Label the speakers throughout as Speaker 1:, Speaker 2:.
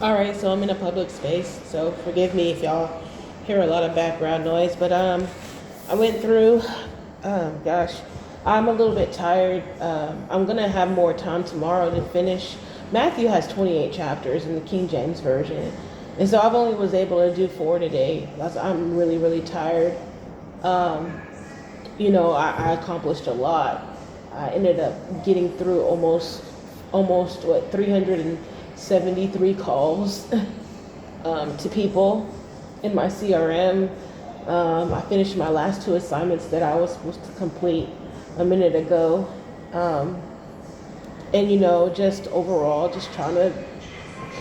Speaker 1: All right, so I'm in a public space, so forgive me if y'all hear a lot of background noise. But I went through. Gosh, I'm a little bit tired. I'm gonna have more time tomorrow to finish. Matthew has 28 chapters in the King James version, and so I've only was able to do 4 today. I'm really really tired. Um, I accomplished a lot. I ended up getting through almost what 373 calls to people in my CRM. I finished my last 2 assignments that I was supposed to complete a minute ago. Um, and just overall, just trying to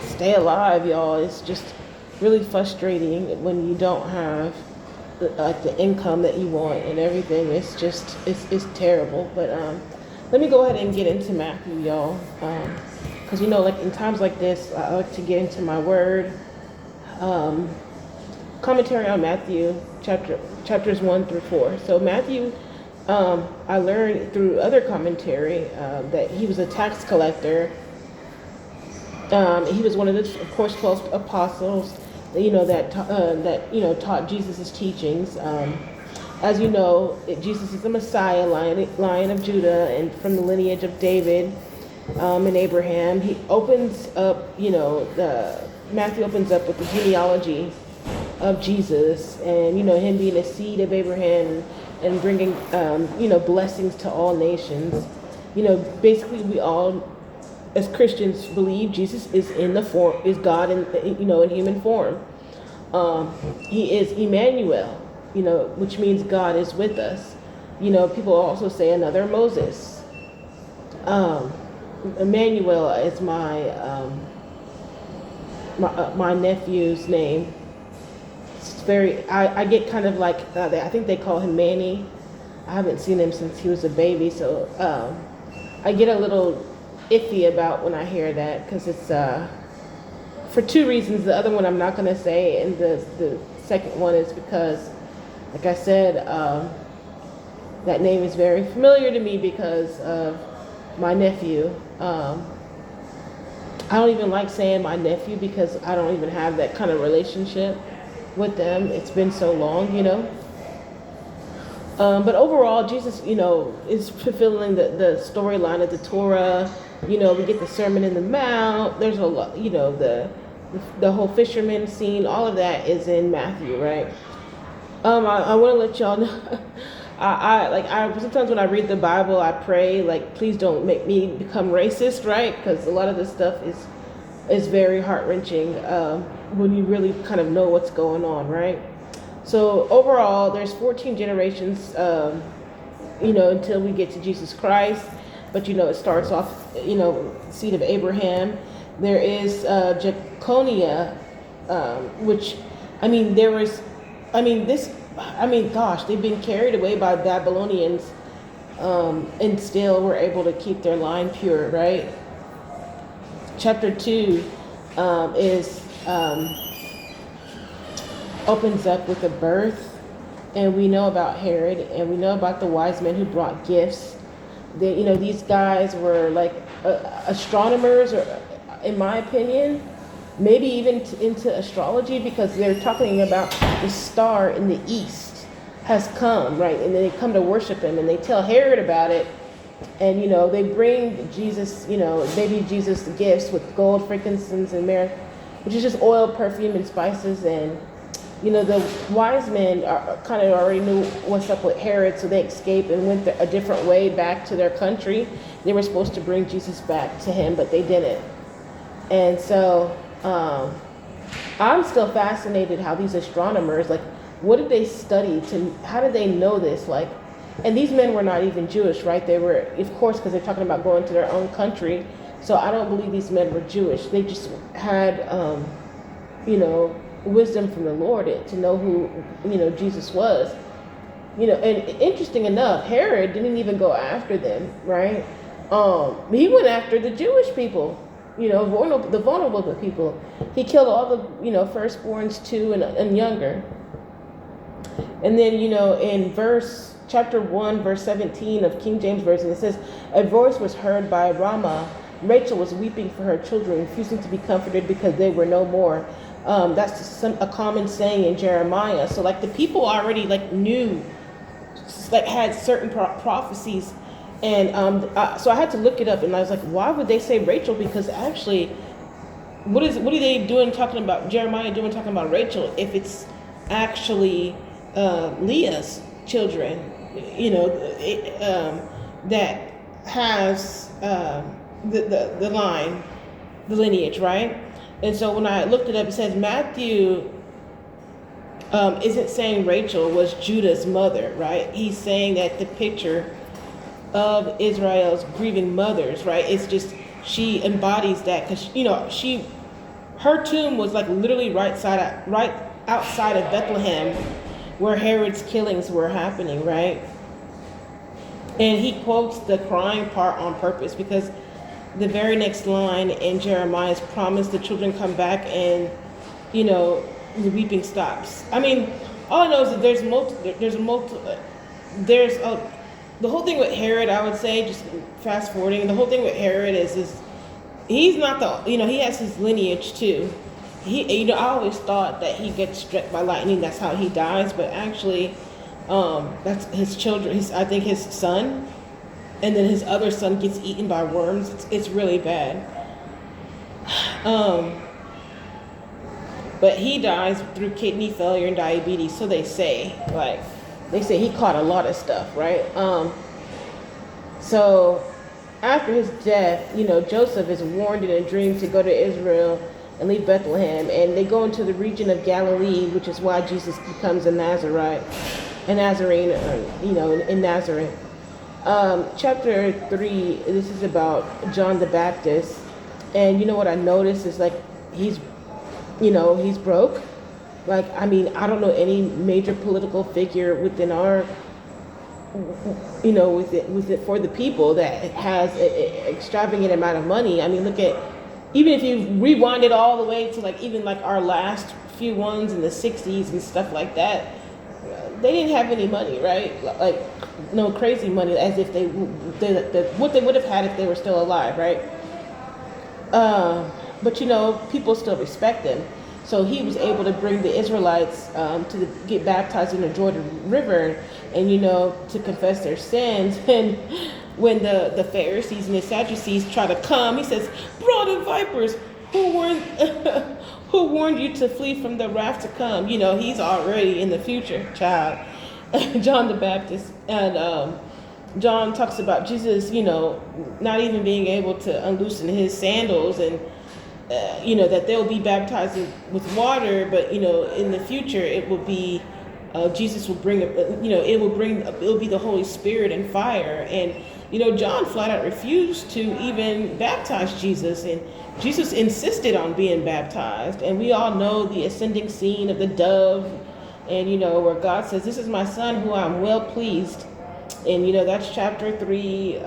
Speaker 1: stay alive, y'all. It's just really frustrating when you don't have the income that you want and everything. It's terrible. But let me go ahead and get into Matthew, y'all. Because like in times like this, I like to get into my word. Um, Commentary on Matthew chapters 1 through 4. So Matthew, I learned through other commentary that he was a tax collector. He was one of the, of course, 12 apostles. That taught Jesus' teachings. As you know, Jesus is the Messiah, Lion of Judah, and from the lineage of David and Abraham. He opens up, Matthew opens up with the genealogy of Jesus, and him being a seed of Abraham and bringing blessings to all nations. Basically, we all as Christians believe Jesus is is God in human form. He is Emmanuel, which means God is with us. People also say another Moses. Emmanuel is my nephew's name. It's very. I get kind of like I think they call him Manny. I haven't seen him since he was a baby, so I get a little iffy about when I hear that, because it's for 2 reasons. The other one I'm not going to say, and the second one is because, like I said, that name is very familiar to me because of my nephew. I don't even like saying my nephew because I don't even have that kind of relationship with them. It's been so long. But overall, Jesus, is fulfilling the storyline of the Torah. We get the Sermon in the Mount. There's a lot, the whole fisherman scene. All of that is in Matthew, right? I want to let y'all know. I sometimes when I read the Bible, I pray like, please don't make me become racist, right? Because a lot of this stuff is very heart wrenching when you really kind of know what's going on, right? So overall, there's 14 generations, until we get to Jesus Christ. But it starts off, seed of Abraham. There is Jeconiah, which, gosh, they've been carried away by Babylonians, and still were able to keep their line pure, right? Chapter 2 is opens up with a birth, and we know about Herod, and we know about the wise men who brought gifts. These guys were like astronomers, or in my opinion, maybe even into astrology, because they're talking about the star in the east has come, right? And then they come to worship him, and they tell Herod about it, and they bring Jesus, baby Jesus, the gifts with gold, frankincense, and myrrh, which is just oil, perfume, and spices. And the wise men kind of already knew what's up with Herod, so they escaped and went a different way back to their country. They were supposed to bring Jesus back to him, but they didn't. And so I'm still fascinated how these astronomers, like, what did they study how did they know this? Like, and these men were not even Jewish, right? They were, of course, because they're talking about going to their own country. So I don't believe these men were Jewish. They just had, wisdom from the Lord to know who, Jesus was. And interesting enough, Herod didn't even go after them, right? He went after the Jewish people, the vulnerable people. He killed all the, firstborns 2 and younger. And then, in chapter 1, verse 17 of King James Version, it says, a voice was heard by Ramah Rachel was weeping for her children, refusing to be comforted because they were no more. That's a common saying in Jeremiah. So like the people already like knew, like had certain prophecies, and so I had to look it up, and I was like, why would they say Rachel? Because actually, what are they doing talking about Jeremiah doing talking about Rachel if it's actually Leah's children, that has the line, the lineage, right? And so when I looked it up, it says Matthew isn't saying Rachel was Judah's mother, right? He's saying that the picture of Israel's grieving mothers, right? It's just she embodies that because her tomb was like literally right outside of Bethlehem, where Herod's killings were happening, right? And he quotes the crying part on purpose because the very next line in Jeremiah is promise the children come back and, the weeping stops. I mean, all I know is that the whole thing with Herod, I would say, just fast forwarding, the whole thing with Herod is he's not he has his lineage too. I always thought that he gets struck by lightning, that's how he dies, but actually, that's his children, I think his son, and then his other son gets eaten by worms. It's really bad. But he dies through kidney failure and diabetes, so they say. Like, they say he caught a lot of stuff, right? So after his death, Joseph is warned in a dream to go to Israel and leave Bethlehem, and they go into the region of Galilee, which is why Jesus becomes a Nazarene, in Nazareth. Chapter 3, this is about John the Baptist, and what I noticed is like he's broke. Like, I don't know any major political figure within our, with it for the people that has an extravagant amount of money. Look at, even if you rewind it all the way to like even like our last few ones in the 60s and stuff like that, they didn't have any money, right? Like no crazy money, as if they what they would have had if they were still alive, right? But people still respect him. So he was able to bring the Israelites to get baptized in the Jordan River, and to confess their sins. And when the Pharisees and the Sadducees try to come, he says, "Brood of vipers, who warned you to flee from the wrath to come?" He's already in the future, child. John the Baptist, and John talks about Jesus, not even being able to unloosen his sandals, and that they'll be baptized with water, but in the future it will be Jesus will bring it'll be the Holy Spirit and fire. And John flat out refused to even baptize Jesus, and Jesus insisted on being baptized. And we all know the ascending scene of the dove, and where God says, "This is my son who I'm well pleased," and that's chapter 3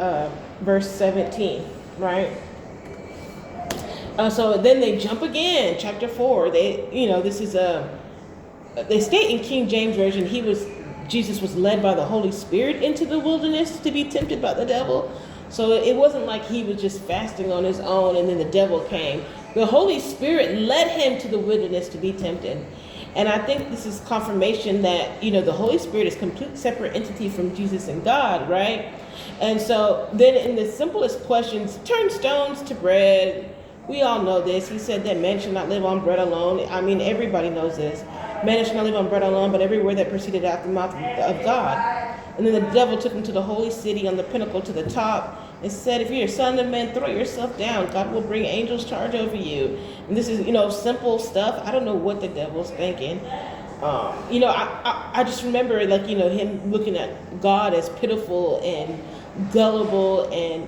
Speaker 1: verse 17, right? So then they jump again, chapter 4. They state in King James Version, Jesus was led by the Holy Spirit into the wilderness to be tempted by the devil. So it wasn't like he was just fasting on his own and then the devil came. The Holy Spirit led him to the wilderness to be tempted. And I think this is confirmation that, the Holy Spirit is a complete separate entity from Jesus and God, right? And so then in the simplest questions, turn stones to bread. We all know this. He said that man should not live on bread alone. Everybody knows this. Man should not live on bread alone, but every word that proceeded out the mouth of God. And then the devil took him to the holy city on the pinnacle to the top and said, "If you're a son of man, throw yourself down. God will bring angels charge over you." And this is, simple stuff. I don't know what the devil's thinking. I just remember, him looking at God as pitiful and gullible. And,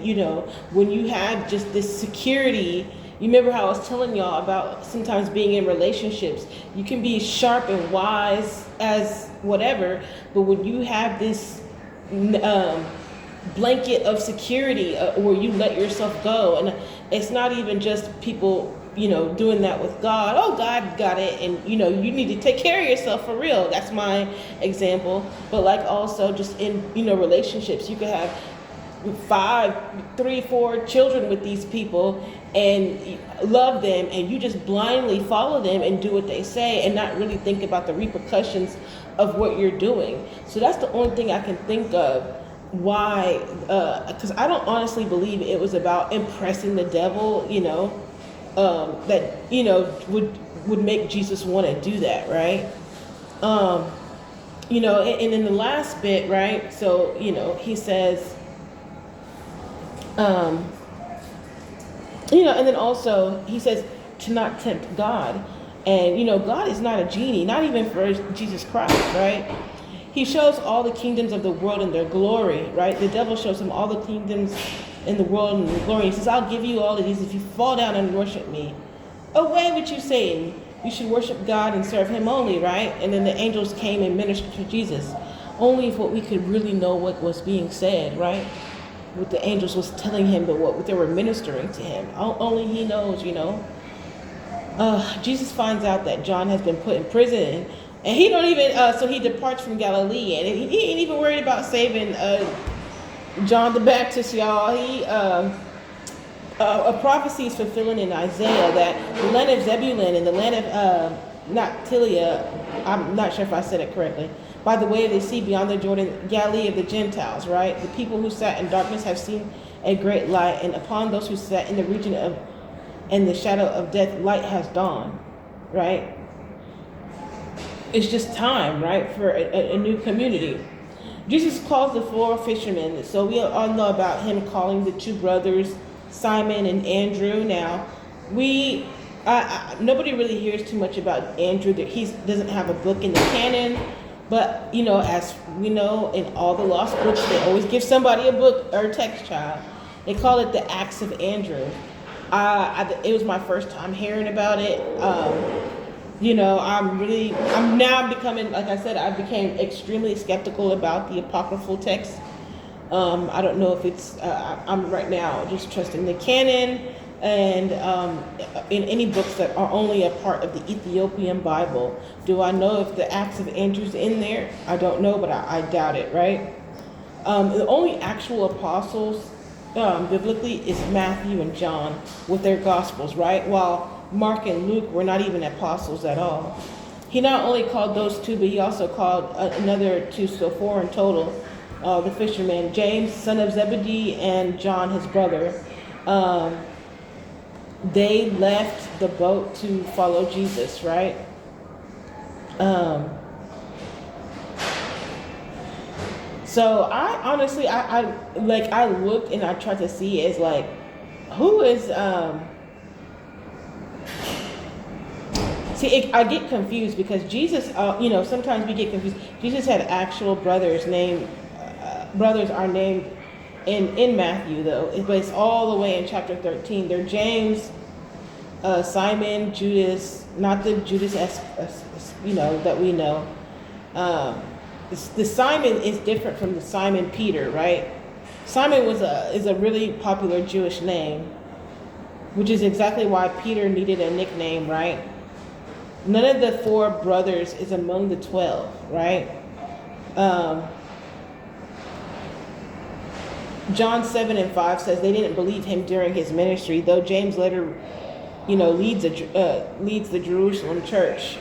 Speaker 1: when you have just this security, you remember how I was telling y'all about sometimes being in relationships. You can be sharp and wise as whatever, but when you have this blanket of security where you let yourself go, and it's not even just people, doing that with God. Oh, God got it, and you need to take care of yourself for real. That's my example. But also just in relationships, you could have three, four children with these people and love them, and you just blindly follow them and do what they say and not really think about the repercussions of what you're doing. So that's the only thing I can think of why, because I don't honestly believe it was about impressing the devil, that, would make Jesus want to do that, right? And in the last bit, right, so, he says, and then also he says to not tempt God. And, God is not a genie, not even for Jesus Christ, right? He shows all the kingdoms of the world in their glory, right? The devil shows him all the kingdoms in the world and their glory. He says, I'll give you all of these if you fall down and worship me. Away with you, Satan. You should worship God and serve him only, right? And then the angels came and ministered to Jesus. Only if what we could really know what was being said, right? What the angels was telling him, but what they were ministering to him. Only he knows, Jesus finds out that John has been put in prison, and he don't even, so he departs from Galilee, and he ain't even worried about saving John the Baptist, y'all. A prophecy is fulfilling in Isaiah that the land of Zebulun and the land of Naphtali, I'm not sure if I said it correctly, by the way of the sea beyond the Jordan, Galilee of the Gentiles, right? The people who sat in darkness have seen a great light, and upon those who sat in the region of and the shadow of death, light has dawned, right? It's just time, right, for a new community. Jesus calls the four fishermen, so we all know about him calling the two brothers, Simon and Andrew. Now, nobody really hears too much about Andrew. He doesn't have a book in the canon, but, as we know, in all the lost books, they always give somebody a book or a text child. They call it the Acts of Andrew. It was my first time hearing about it. I'm now becoming, like I said, I became extremely skeptical about the apocryphal text. I don't know if it's, I'm right now just trusting the canon and in any books that are only a part of the Ethiopian Bible. Do I know if the Acts of Andrew's in there? I don't know, but I doubt it, right? The only actual apostles biblically is Matthew and John with their Gospels, right? While Mark and Luke were not even apostles at all. He not only called those two, but he also called another two, so four in total, the fishermen, James, son of Zebedee, and John, his brother. They left the boat to follow Jesus, right? So I honestly, I looked and I tried to see is like, who is, I get confused because Jesus, sometimes we get confused. Jesus had actual brothers brothers are named in Matthew though, but it's all the way in chapter 13. They're James, Simon, Judas, not the Judas that we know. The Simon is different from the Simon Peter, right? Simon is a really popular Jewish name, which is exactly why Peter needed a nickname, right? None of the four brothers is among the 12, right? John 7:5 says they didn't believe him during his ministry, though James later, leads the Jerusalem church.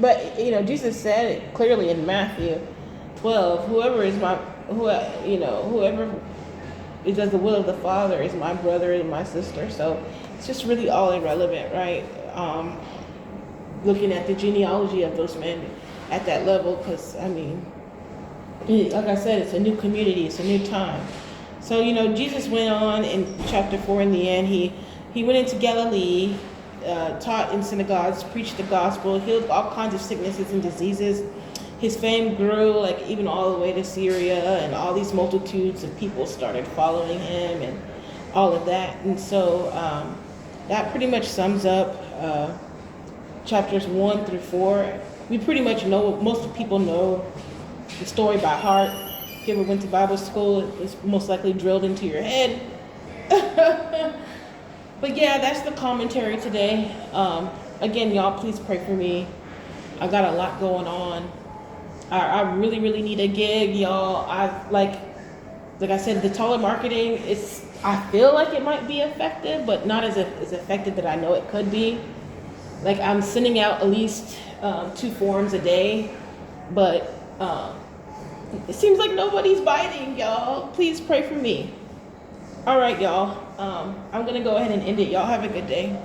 Speaker 1: But Jesus said it clearly in Matthew 12. Whoever does the will of the Father is my brother and my sister. So it's just really all irrelevant, right? Looking at the genealogy of those men at that level, because like I said, it's a new community, it's a new time. So Jesus went on in chapter 4. In the end, he went into Galilee, taught in synagogues, preached the gospel, healed all kinds of sicknesses and diseases. His fame grew, like even all the way to Syria, and all these multitudes of people started following him and all of that. And so that pretty much sums up chapters 1 through 4. We pretty much know, most people know the story by heart. If you ever went to Bible school, it's most likely drilled into your head. But yeah, that's the commentary today. Again, y'all, please pray for me. I got a lot going on. I really, really need a gig, y'all. Like I said, the taller marketing is, I feel like it might be effective, but not as effective that I know it could be. Like I'm sending out at least 2 forms a day, but it seems like nobody's biting, y'all. Please pray for me. All right, y'all. I'm gonna go ahead and end it. Y'all have a good day.